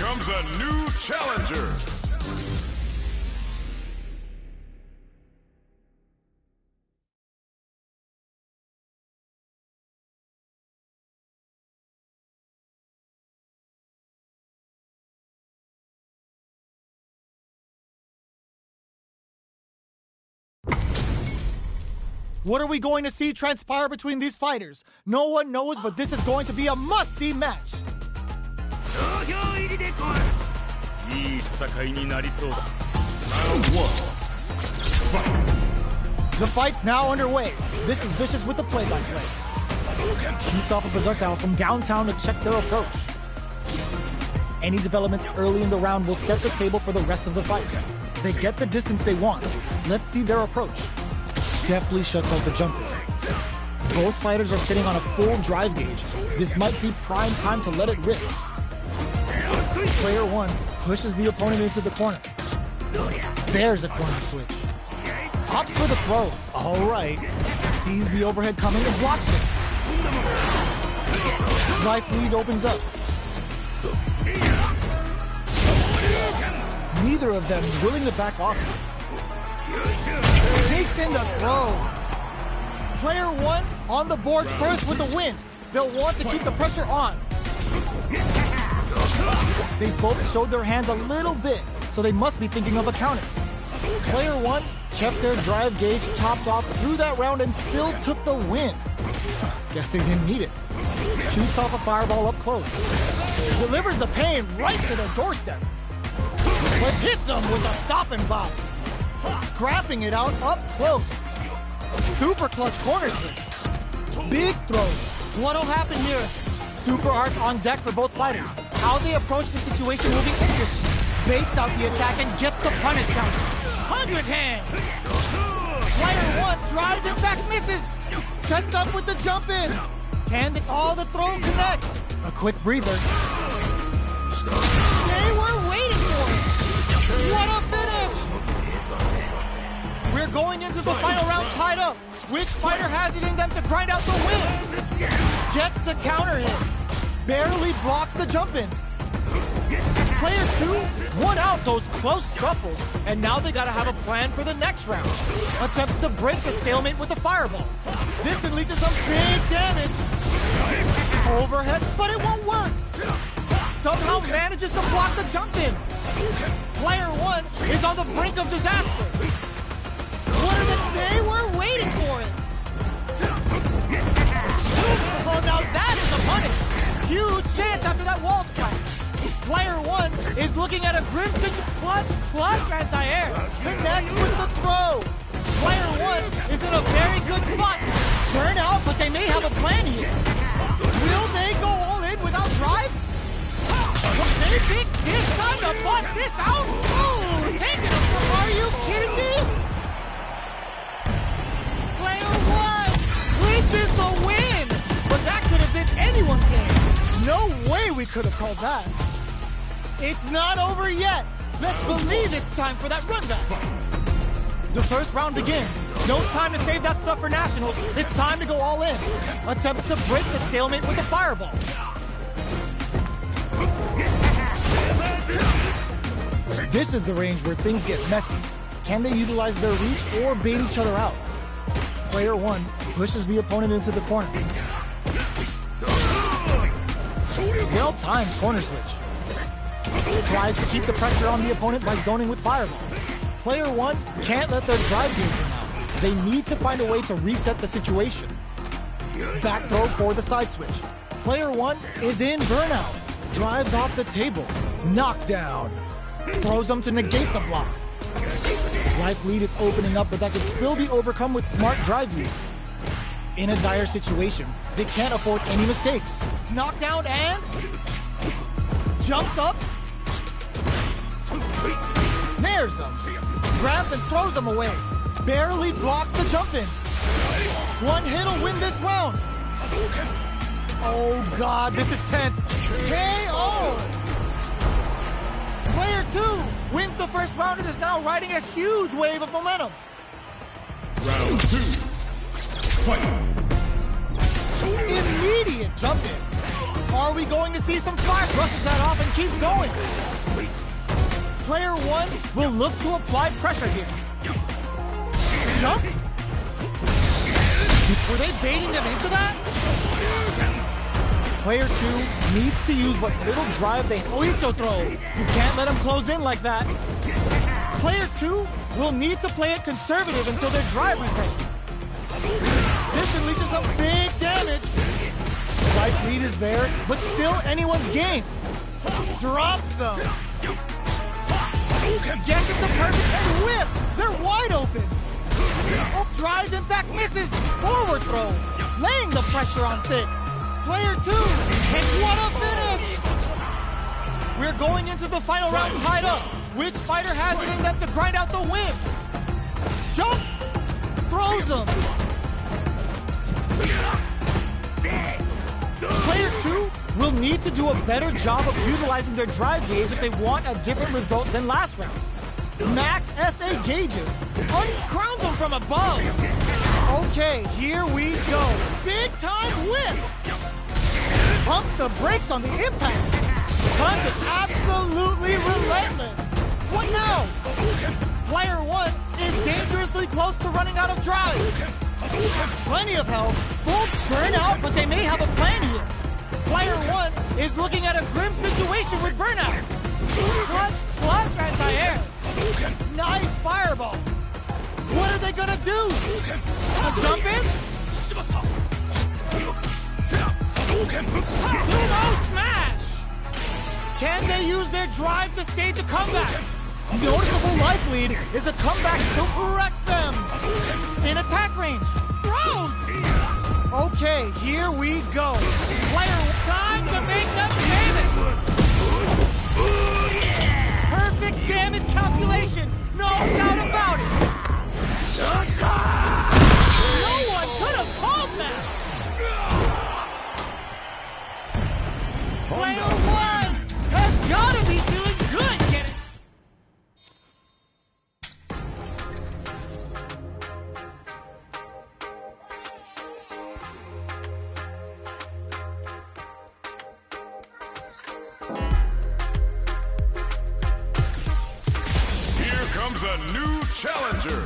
comes a new challenger. What are we going to see transpire between these fighters? No one knows, but this is going to be a must-see match. Round 1. Fight. The fight's now underway. This is Vicious with the play-by-play. Shoots off a projectile from downtown to check their approach. Any developments early in the round will set the table for the rest of the fight. They get the distance they want. Let's see their approach. Deftly shuts out the jumper. Both fighters are sitting on a full drive gauge. This might be prime time to let it rip. Player 1 pushes the opponent into the corner. There's a corner switch. Opts for the throw. All right. Sees the overhead coming and blocks it. Life lead opens up. Neither of them willing to back off. Takes in the throw. Player 1 on the board first with the win. They'll want to keep the pressure on. They both showed their hands a little bit, so they must be thinking of a counter. Player 1 kept their drive gauge topped off through that round and still took the win. Guess they didn't need it. Shoots off a fireball up close. Delivers the pain right to their doorstep. But hits them with a stop and bop. Scrapping it out up close. Super clutch corner swing. Big throws. What'll happen here? Super arts on deck for both fighters. How they approach the situation will be interesting. Baits out the attack and gets the punish counter. 100 hands. Player 1 drives it back, misses. Sets up with the jump in. The throw connects. A quick breather. They were waiting for it. What a finish! We're going into the final round tied up. Which fighter has it in them to grind out the win? Gets the counter hit. Barely blocks the jump in. Player 2 won out those close scuffles, and now they gotta have a plan for the next round. Attempts to break the stalemate with the fireball. This can lead to some big damage. Overhead, but it won't work. Somehow manages to block the jump in. Player 1 is on the brink of disaster. They were waiting for it. Oh, now that is a punish. Huge chance after that wall strike. Player 1 is looking at a grim clutch anti-air. Connects with the throw. Player 1 is in a very good spot. Burn out, but they may have a plan here. Will they go all in without drive? They think it's time to bust this out? Ooh, taking it. Are you kidding me? Player 1 reaches the win! But that could have been anyone's game. No way we could have called that. It's not over yet. Let's believe it's time for that runback. The first round begins. No time to save that stuff for nationals. It's time to go all in. Attempts to break the stalemate with a fireball. This is the range where things get messy. Can they utilize their reach or bait each other out? Player 1 pushes the opponent into the corner. Well-timed corner switch. Tries to keep the pressure on the opponent by zoning with fireballs. Player 1 can't let their drive gauge run out. They need to find a way to reset the situation. Back throw for the side switch. Player 1 is in burnout. Drives off the table. Knockdown. Throws them to negate the block. Life lead is opening up, but that can still be overcome with smart drive use. In a dire situation, they can't afford any mistakes. Knockdown and... jumps up. Snares him. Grabs and throws him away. Barely blocks the jump in. One hit'll win this round. Oh God, this is tense. KO! Player 2 wins the first round and is now riding a huge wave of momentum. Round 2. Fight. Immediate jump in. Are we going to see some fire? Brushes that off and keeps keeps going. Player one will look to apply pressure here. Jumps? Were they baiting them into that? Player two needs to use what little drive they Oicho throw. You can't let them close in like that. Player two will need to play it conservative until their drive refreshes. This can lead to some big damage. Life lead is there, but still anyone's game. Drops them. Gets it to perfect and whiffs. They're wide open. Drive impact misses. Forward throw. Laying the pressure on Thick. Player two. And what a finish. We're going into the final round tied up. Which fighter has it in them to grind out the win? Jumps. Throws them. Player two will need to do a better job of utilizing their drive gauge if they want a different result than last round. Max SA gauges. Uncrowns them from above. Okay, here we go. Big time whip. Pumps the brakes on the impact. Tons is absolutely relentless. What now? Player one is dangerously close to running out of drive. Plenty of health. Both burn out, but they may have a plan here. Player one is looking at a grim situation with burnout. Clutch, anti-air. Nice fireball. What are they gonna do? A jump in? Sumo smash! Can they use their drive to stage a comeback? Noticeable life lead is a comeback still corrects them. In attack range. Throws! Okay, here we go. Player time to make them damage. Perfect damage calculation. No doubt about it. No one could have called that. Player one has got to be feeling good. Get it? Here comes a new challenger.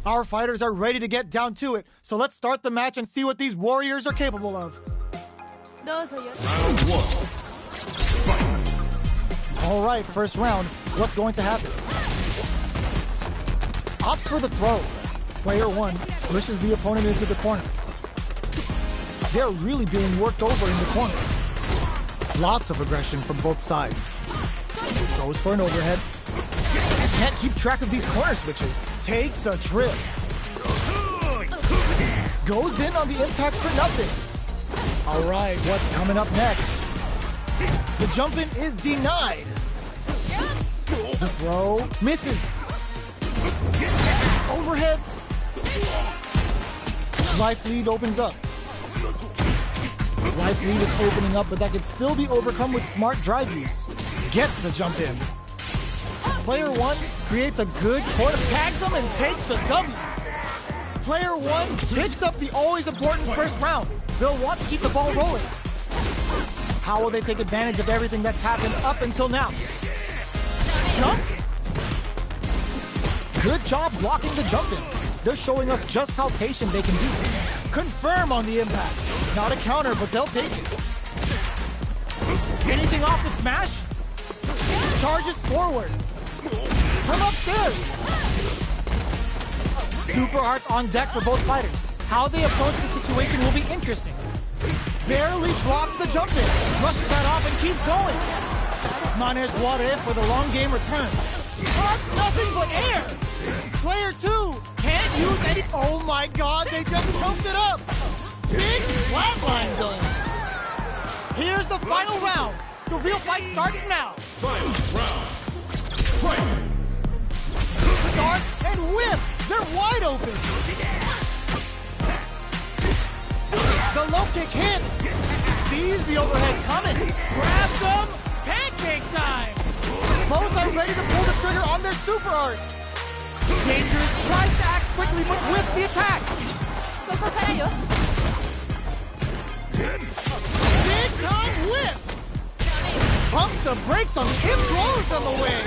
Our fighters are ready to get down to it, so let's start the match and see what these warriors are capable of. Round one. Fight. All right, first round. What's going to happen? Opts for the throw. Player one pushes the opponent into the corner. They're really being worked over in the corner. Lots of aggression from both sides. Goes for an overhead. Can't keep track of these corner switches. Takes a trip. Goes in on the impact for nothing. All right, what's coming up next? The jump in is denied. The throw misses. Overhead. Life lead opens up. Life lead is opening up, but that can still be overcome with smart drive use. Gets the jump in. Player one creates a good corner, tags them, and takes the W. Player one picks up the always important first round. They'll want to keep the ball rolling. How will they take advantage of everything that's happened up until now? Jump. Good job blocking the jump in. They're showing us just how patient they can be. Confirm on the impact. Not a counter, but they'll take it. Anything off the smash? Charges forward. From upstairs. Super Arts on deck for both fighters. How they approach the situation will be interesting. Barely blocks the jump in. Rushes that off and keeps going. Manes Guare for the long game return. That's nothing but air. Player two can't use any. Oh my god, they just choked it up. Big flatline zone. Here's the final round. The real fight starts now. Final round. Fight. Starts and whiffs. They're wide open. The low kick hits. sees the overhead coming. Grabs them. Pancake time. Both are ready to pull the trigger on their super art. Dangerous tries to act quickly, but with the attack. ここからよ Big time whip. Pumps the brakes on Kim, throws them away.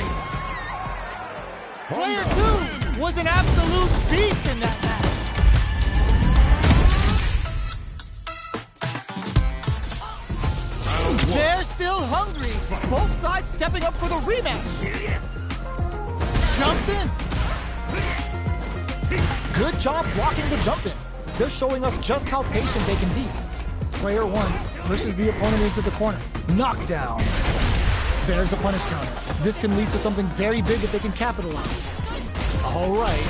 Player 2 was an absolute beast in that match. They're still hungry. Both sides stepping up for the rematch. Jumps in. Good job blocking the jump in. They're showing us just how patient they can be. Player 1 pushes the opponent into the corner. Knockdown. There's a punish counter. This can lead to something very big if they can capitalize. All right.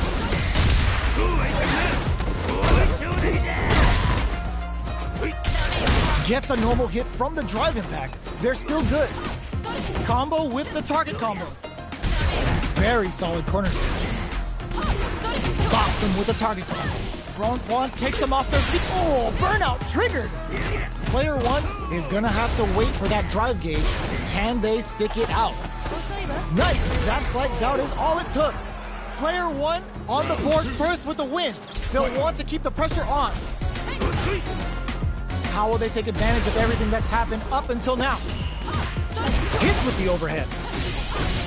Gets a normal hit from the drive impact. They're still good. Combo with the target combo. Very solid corner switch. Bops him with the target combo. Bronquan takes them off their feet. Oh, burnout triggered. Player 1 is gonna have to wait for that drive gauge. Can they stick it out? Nice. That slight doubt is all it took. Player 1 on the board first with the win. They'll want to keep the pressure on. How will they take advantage of everything that's happened up until now? Hits with the overhead.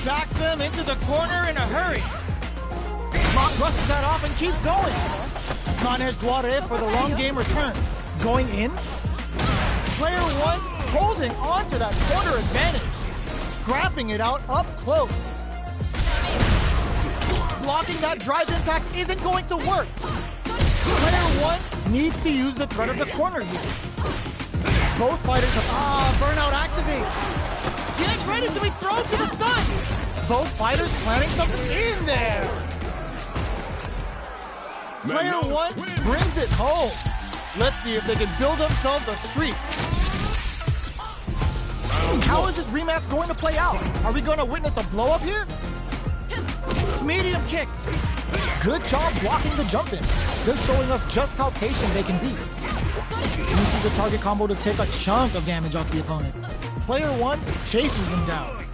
Backs them into the corner in a hurry. Mott brushes that off and keeps going. Manes Guare for the long game return. Going in. Player 1 holding on to that corner advantage. Scrapping it out up close. Blocking that drive impact isn't going to work. Player 1 needs to use the threat of the corner here. Both fighters have... burnout activates. Get ready to be thrown to the sun. Both fighters planning something in there. Player 1 brings it home. Let's see if they can build themselves a streak. How is this rematch going to play out? Are we going to witness a blow-up here? Medium kick. Good job blocking the jump in. They're showing us just how patient they can be. Uses the target combo to take a chunk of damage off the opponent. Player 1 chases them down.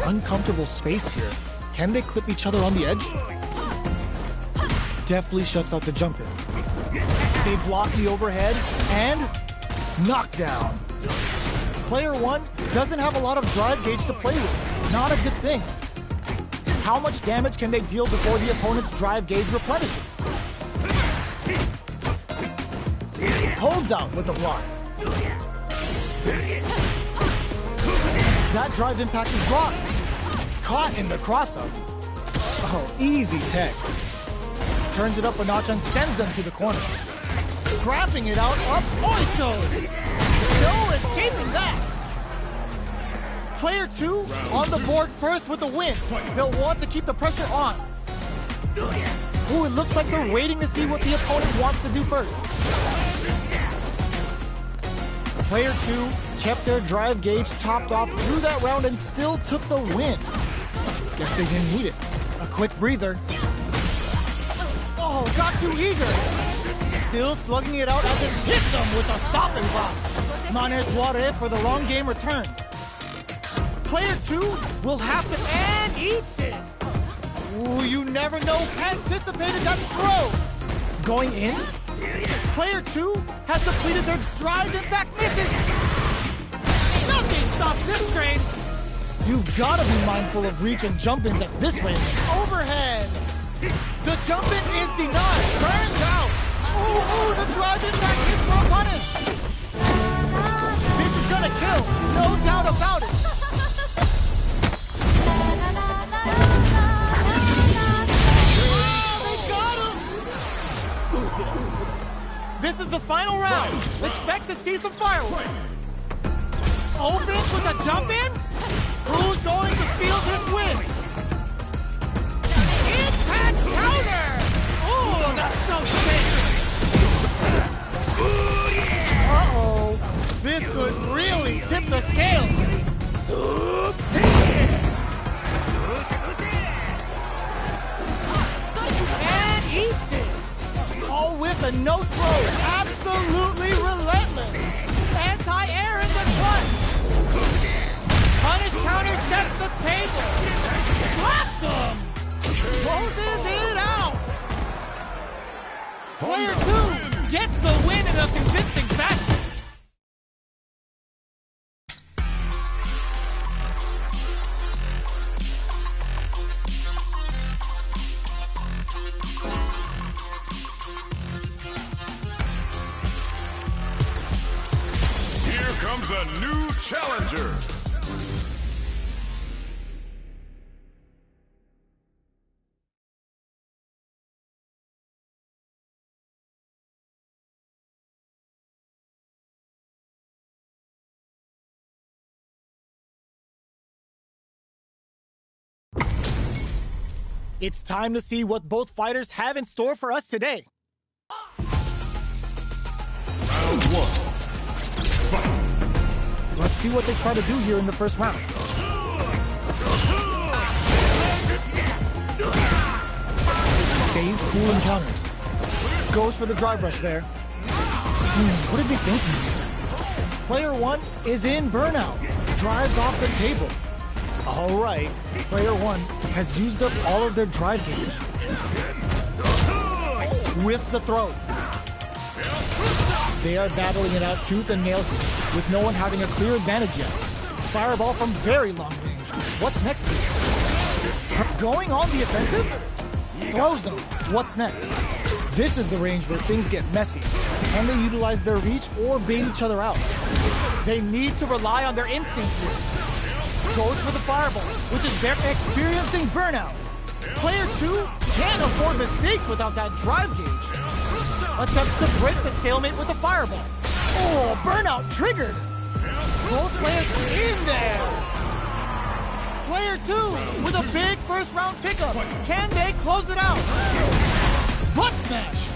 Uncomfortable space here. Can they clip each other on the edge? Deftly shuts out the jump in. They block the overhead and knockdown. Player 1 doesn't have a lot of drive gauge to play with. Not a good thing. How much damage can they deal before the opponent's drive gauge replenishes? Holds out with the block. That drive impact is blocked. Caught in the cross-up. Oh, easy tech. Turns it up a notch and sends them to the corner. Scrapping it out up Oicho. No escaping that. Player 2 on the board first with the win. They'll want to keep the pressure on. Ooh, it looks like they're waiting to see what the opponent wants to do first. Player 2 kept their drive gauge topped off through that round and still took the win. Guess they didn't need it. A quick breather. Oh, got too eager. Still slugging it out as it hits them with a stopping block. Manes Guare for the long game return. Player 2 will have to, and eats it. Ooh, you never know, anticipated that throw. Going in. Player 2 has depleted their drive impact misses. Nothing stops this train. You've got to be mindful of reach and jump-ins at this range. Overhead. The jump-in is denied. Burns out. Ooh, the drive impact is for a punish. This is gonna kill. No doubt about it. This is the final round. Expect to see some fireworks. Opens with a jump in. Who's going to steal this win? Impact counter! Oh, that's so sick. Uh-oh. This could really tip the scales. And eats it. All with a no throw. Absolutely relentless. a convincing fashion. Here comes a new challenger. It's time to see what both fighters have in store for us today. Round one. Fight. Let's see what they try to do here in the first round. Stays cool and counters. Goes for the drive rush there. What did they think here? Player one is in burnout. Drives off the table. All right, player one has used up all of their drive gauge. Whiffs the throw. They are battling it out tooth and nail here, with no one having a clear advantage yet. Fireball from very long range. What's next here? Going on the offensive? Throws them. What's next? This is the range where things get messy. Can they utilize their reach or bait each other out? They need to rely on their instincts here. Goes for the fireball, which is they're experiencing burnout. Player two can't afford mistakes without that drive gauge. Attempts to break the stalemate with the fireball. Oh, burnout triggered. Both players in there. Player two with a big first round pickup. Can they close it out? Butt smash.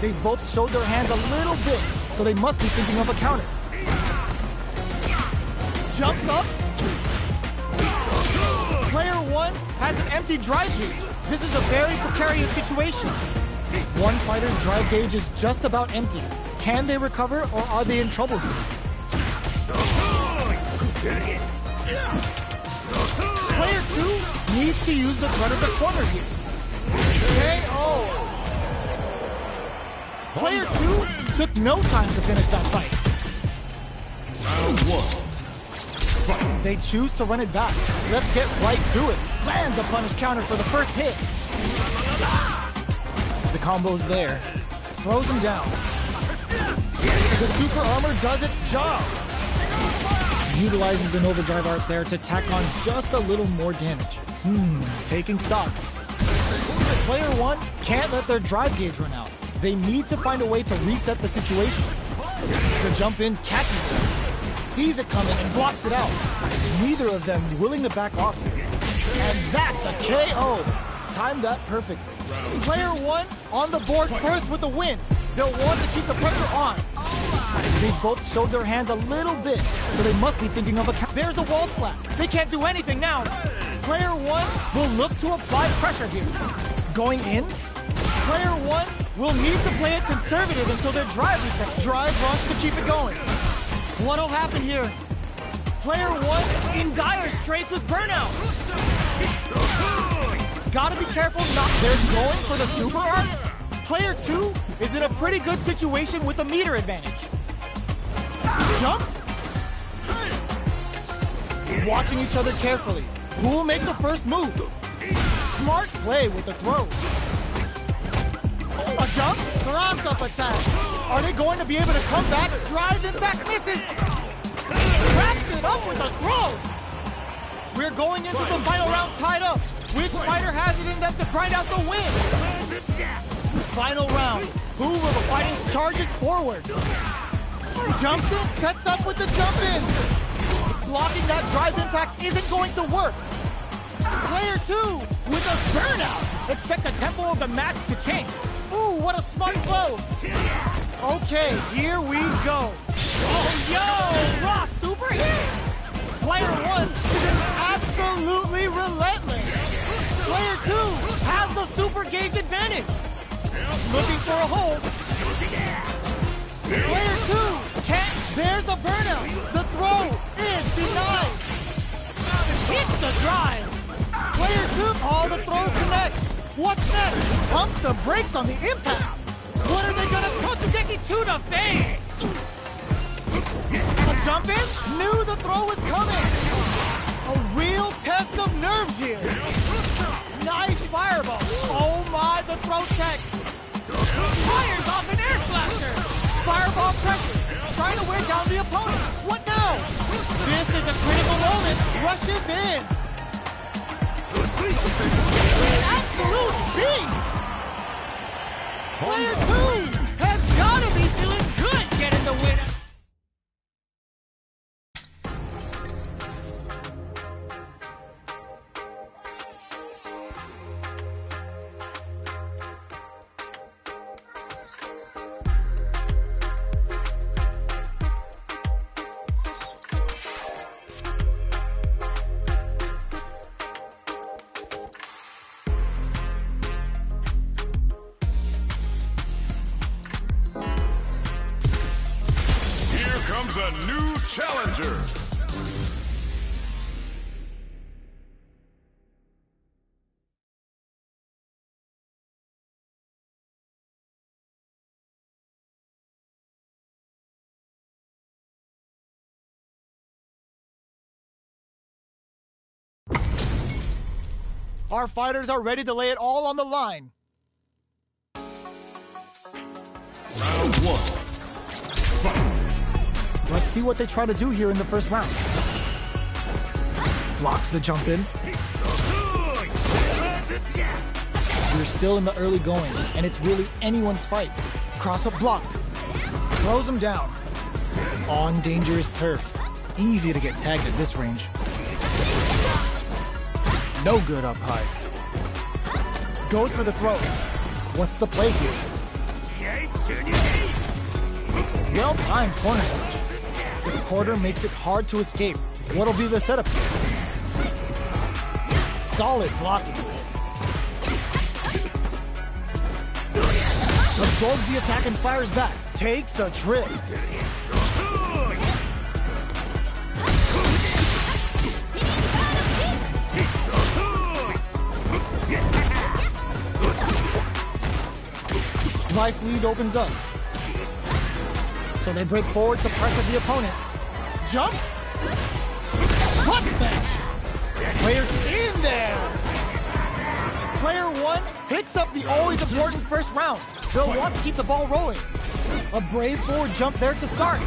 They both showed their hands a little bit, so they must be thinking of a counter. Jumps up. Player one has an empty drive gauge. This is a very precarious situation. One fighter's drive gauge is just about empty. Can they recover, or are they in trouble here? Player two needs to use the threat of the corner here. KO. Player two took no time to finish that fight. Round one. Fight. They choose to run it back. Let's get right to it. Lands a punish counter for the first hit. The combo's there. Throws him down. The super armor does its job. Utilizes an overdrive art there to tack on just a little more damage. Taking stock. Player one can't let their drive gauge run out. They need to find a way to reset the situation. The jump in catches them. Sees it coming and blocks it out. Neither of them willing to back off here. And that's a KO. Timed that perfectly. Player one on the board first with the win. They'll want to keep the pressure on. They both showed their hands a little bit, so they must be thinking of a count. There's a wall splat. They can't do anything now. Player one will look to apply pressure here. Going in. Player one will need to play it conservative until their drive rush to keep it going. What'll happen here? Player one in dire straits with burnout. Gotta be careful not. They're going for the super art. Player two is in a pretty good situation with a meter advantage. Jumps. Watching each other carefully. Who will make the first move? Smart play with the throw. A jump, cross-up attack. Are they going to be able to come back? Drive impact misses. Wraps it up with a throw. We're going into the final round tied up. Which fighter has it in them to grind out the win? Final round. Who will the fighting charges forward? Jumps in, sets up with the jump in. Blocking that drive impact isn't going to work. Player two with a burnout. Expect the tempo of the match to change. Ooh, what a smart blow. Okay, here we go. Oh, yo, raw super hit. Player one is absolutely relentless. Player two has the super gauge advantage. Looking for a hold. Player two can't. There's a burnout. The throw is denied. Hits the drive. Player two, the throw connects. What's next? Pumps the brakes on the impact. What What are they gonna Kotsugeki to the face? A jump in? Knew the throw was coming. A real test of nerves here. Nice fireball. Oh my, the throw tech. Fires off an air slasher. Fireball pressure. Trying to wear down the opponent. What now? This is a critical moment. Rushes in. An absolute beast. Player 2 has got to be feeling good getting the win. Comes a new challenger. Our fighters are ready to lay it all on the line. Round 1. Fight. Let's see what they try to do here in the first round. Blocks the jump in. We're still in the early going, and it's really anyone's fight. Cross up blocked. Throws him down. On dangerous turf. Easy to get tagged at this range. No good up high. Goes for the throw. What's the play here? Well-timed corner switch. The quarter makes it hard to escape. What'll be the setup here? Solid blocking. Absorbs the attack and fires back. Takes a trip. Life lead opens up. So they break forward to pressure the opponent. Jump! Butt smash! Player's in there! Player 1 picks up the always important first round. They'll want to keep the ball rolling. A brave forward jump there to start.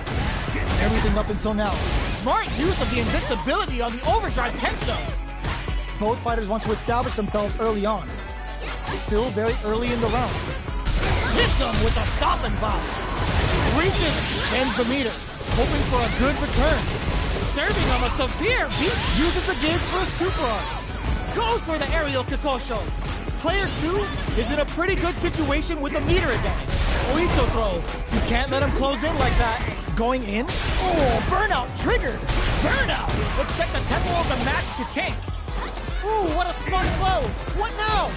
Everything up until now. Smart use of the invincibility on the overdrive tensho. Both fighters want to establish themselves early on. Still very early in the round. Hits them with a stopping bomb. Reaches, ends the meter, hoping for a good return. Serving on a severe beat, uses the gauge for a super arc. Goes for the aerial Kikosho. Player 2 is in a pretty good situation with a meter advantage. Oito throw. You can't let him close in like that. Going in? Oh, burnout triggered. Burnout. Expect the tempo of the match to change. Ooh, what a smart throw. What now?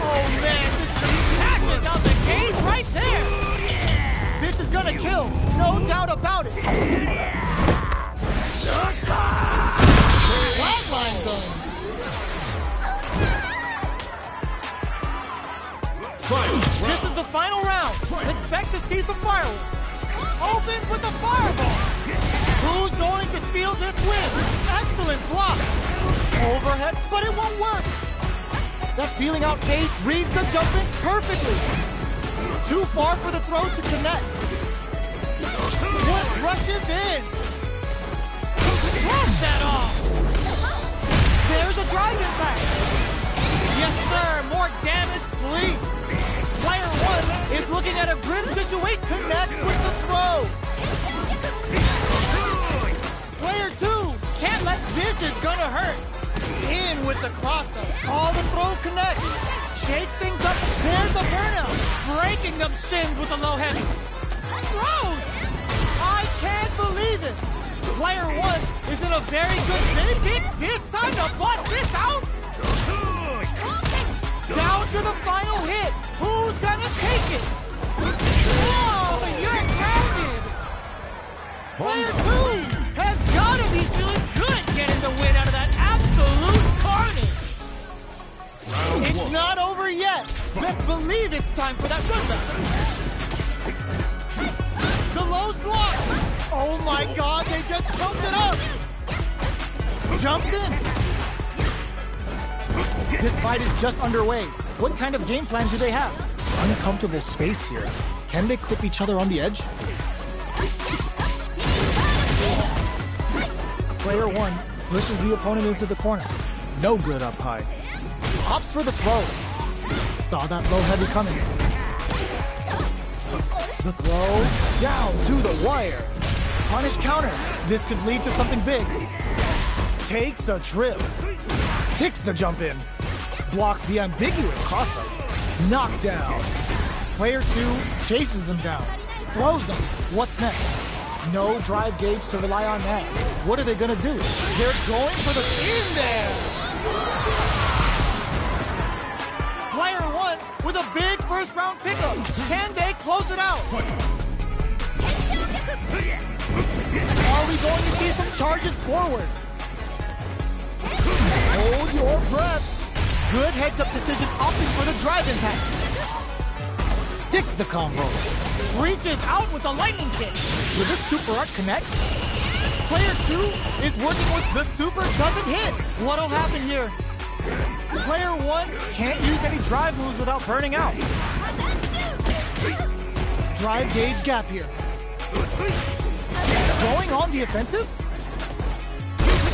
Oh man, this passes out the gauge right there. This is gonna kill, no doubt about it. Flatline zone. This is the final round. Expect to see some fireworks. Opens with a fireball. Who's going to steal this win? Excellent block. Overhead, but it won't work. That feeling out phase reads the jump in perfectly. Too far for the throw to connect. What rushes in? Blast that off! There's a drive impact. Yes, sir. More damage, please. Player 1 is looking at a grim situation. Connects with the throw. Player 2 can't let this is gonna hurt. In with the crossup. All the throw connects. Shakes things up. There's a burnout. Breaking them shins with a low heavy. Throws! I can't believe it. Player 1 is in a very good shape. This time to bust this out. Down to the final hit. Who's gonna take it? Oh, you're grounded. Player 2 has gotta be feeling good getting the win out of that absolute carnage. It's not over yet. Best believe it's time for that run back. The low's blocked. Oh my god, they just choked it up. Jumps in. This fight is just underway. What kind of game plan do they have? Uncomfortable space here. Can they clip each other on the edge? Player 1 pushes the opponent into the corner. No good up high. Opts for the throw. Saw that low heavy coming. The throw down to the wire. Punish counter. This could lead to something big. Takes a trip. Sticks the jump in. Blocks the ambiguous crossover. Knockdown. Player 2 chases them down. Throws them. What's next? No drive gauge to rely on that. What are they gonna do? They're going for the in there! Player 1 with a big first round pickup. Can they close it out? Are we going to see some charges forward? Hold your breath. Good heads-up decision, opting for the drive impact. Sticks the combo. Reaches out with the lightning kick. Will this super art connect? Player 2 is working with the super doesn't hit. What'll happen here? Player 1 can't use any drive moves without burning out. Drive gauge gap here. Going on the offensive?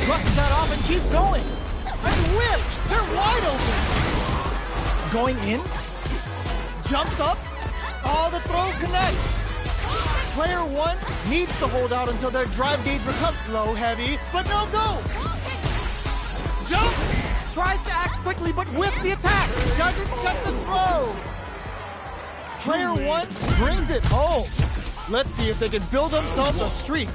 Brushes that off and keeps going. And whips! They're wide open! Going in? Jumps up? Oh, the throw connects! Player 1 needs to hold out until their drive gauge becomes low, heavy, but no go! Jump! Tries to act quickly, but whips the attack! Doesn't check the throw! Player 1 brings it home. Let's see if they can build themselves a streak.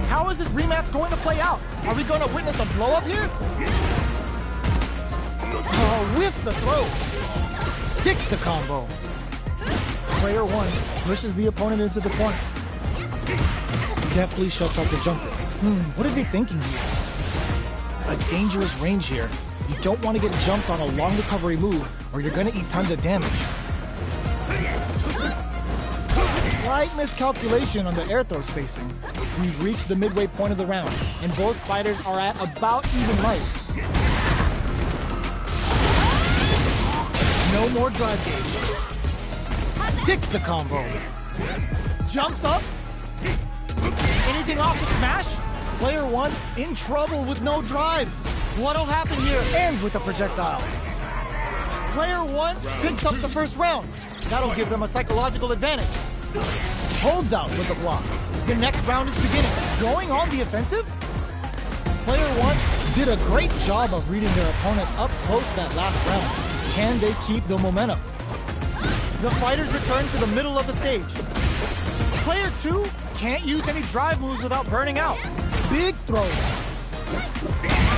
How is this rematch going to play out? Are we going to witness a blow-up here? Whiffs the throw. Sticks the combo. Player 1 pushes the opponent into the corner. Deftly shuts out the jumper. What are they thinking here? A dangerous range here. You don't want to get jumped on a long recovery move, or you're going to eat tons of damage. Slight miscalculation on the air throw spacing. We've reached the midway point of the round, and both fighters are at about even life. No more drive gauge. Sticks the combo. Jumps up. Anything off the smash? Player 1 in trouble with no drive. What'll happen here? Ends with a projectile. Player 1 picks up the first round. That'll give them a psychological advantage. Holds out with the block. The next round is beginning. Going on the offensive? Player 1 did a great job of reading their opponent up close that last round. Can they keep the momentum? The fighters return to the middle of the stage. Player 2 can't use any drive moves without burning out. Big throw.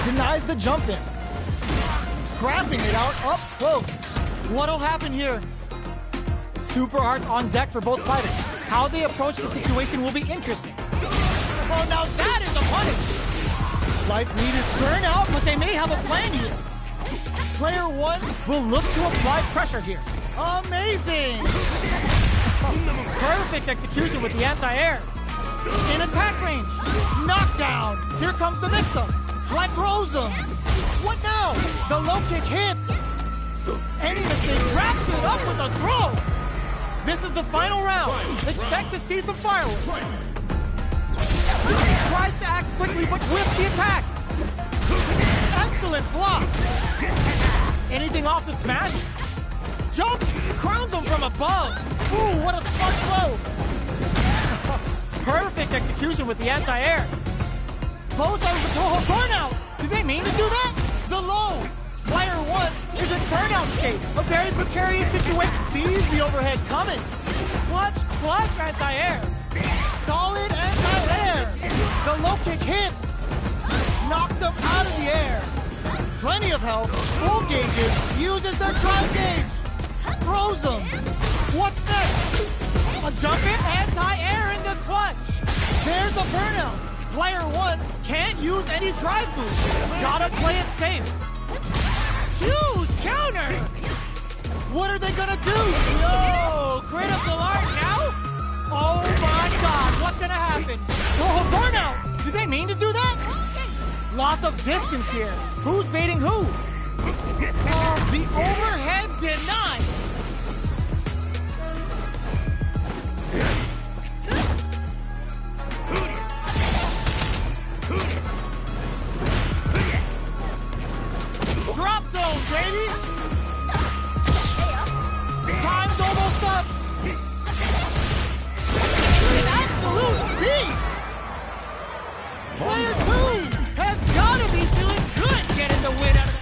Denies the jump in. Scrapping it out up close. What'll happen here? Super arts on deck for both fighters. How they approach the situation will be interesting. Oh, now that is a punish! Life leaders burn out, but they may have a plan here. Player 1 will look to apply pressure here. Amazing! Perfect execution with the anti-air. In attack range. Knockdown. Here comes the mix-up. Like Rosem. What now? The low kick hits. Any mistake wraps it up with a throw. This is the final round. Expect to see some fireworks. Tries to act quickly, but whips the attack. Excellent block. Anything off the smash? Jump! Crowns him from above. Ooh, what a smart throw. Perfect execution with the anti-air. Both are with Toho burnout. Did they mean to do that? The low. Player 1 is in burnout state. A very precarious situation. Sees the overhead coming. Clutch anti-air. Solid anti-air. The low kick hits. Knocked him out of the air. Plenty of health. Full gauges. Uses their drive gauge. Throws them. What's next? A jumping anti-air in the clutch. There's a burnout. Player 1 can't use any drive moves. Gotta play it safe. Huge counter. What are they gonna do? Yo, critical art now? Oh my god, what's gonna happen? Oh, burnout! Did they mean to do that? Lots of distance here. Who's baiting who? Oh, the overhead deny. Drop zone, baby! Time's almost up! An absolute beast! Player 2 has gotta be feeling good getting the win out of it.